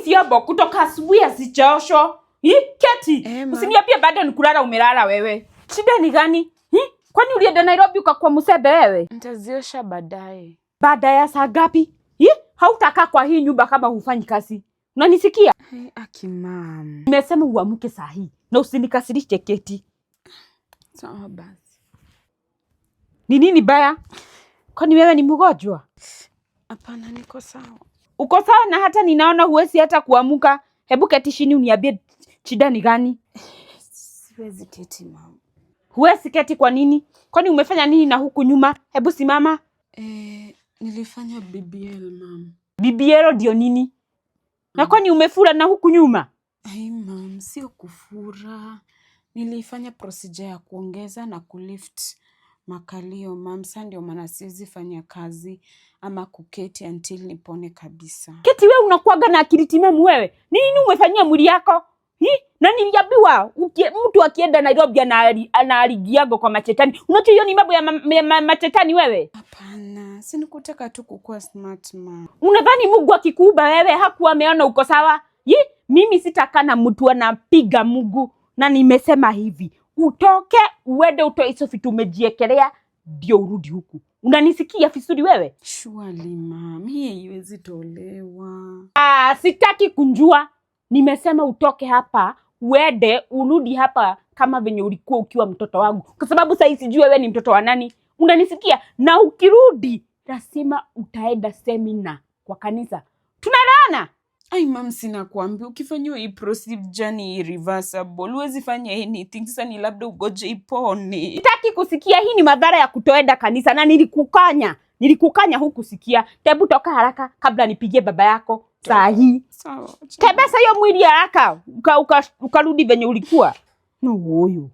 vyombo kutoka asubuhi hazijaoshwa. Keti. Usiniambie bado ni kulala umelala wewe. Shida ni gani? Kwani ulienda Nairobi kwa Musebe wewe? Nitaziosha baadaye. Baada ya saa ngapi? Hautakaa kwa hii nyumba kama hufanyi kazi. Unanisikia? Aki mama. Nimesema uamke saa hii na usinikasirishe Keti. Sawa basi. Ni nini baya? Kwani wewe ni mgonjwa? Hapana, niko sawa. Uko sawa na hata ninaona huwezi hata kuamka. Hebu keti chini uniambie shida ni gani? Siwezi keti mama. Huwezi keti kwa nini? Kwani umefanya nini na huku nyuma? Hebu simama. Nilifanya BBL mama. BBL ndio nini? Na kwani umefura na huku nyuma? Ai mama, sio kufura. Nilifanya procedure ya kuongeza na kulift makalio mama. Sasa ndio maana siwezi fanya kazi ama kuketi until nipone kabisa. Keti wewe unakuaga na akili timamu wewe. Nini umefanyia mwili yako? Na niliambiwa mtu akienda Nairobi analigiago kwa machetani. Unajua hiyo ni mambo ya machetani wewe? Hapana, si nikutaka tu kukua smart ma. Unadhani Mungu akikuumba wewe hakuwa ameona uko sawa? Mimi sitakaa na mtu anapiga Mungu, na nimesema hivi, utoke uende utoe hizo vitu umejiekelea ndio urudi huku. Unanisikia vizuri wewe? Surely mama, hii haiwezi tolewa. Sitaki kunjua. Nimesema utoke hapa, uende urudi hapa kama venye ulikuwa ukiwa mtoto wangu. Kwa sababu sasa sijui wewe ni mtoto wa nani. Unanisikia? Na ukirudi lazima utaenda seminar kwa kanisa. Tunaelewana? Ai mama, sina kuambia ukifanywa hii procedure ni irreversible. Huwezi fanya anything. Sasa ni labda ugoje ipone. Sitaki kusikia. Hii ni madhara ya kutoenda kanisa na nilikukanya huku sikia. Hebu toka haraka kabla nipigie baba yako saa hii. Sawa. Tebesa hiyo mwili haraka ukarudi venye ulikuwa. No huyo.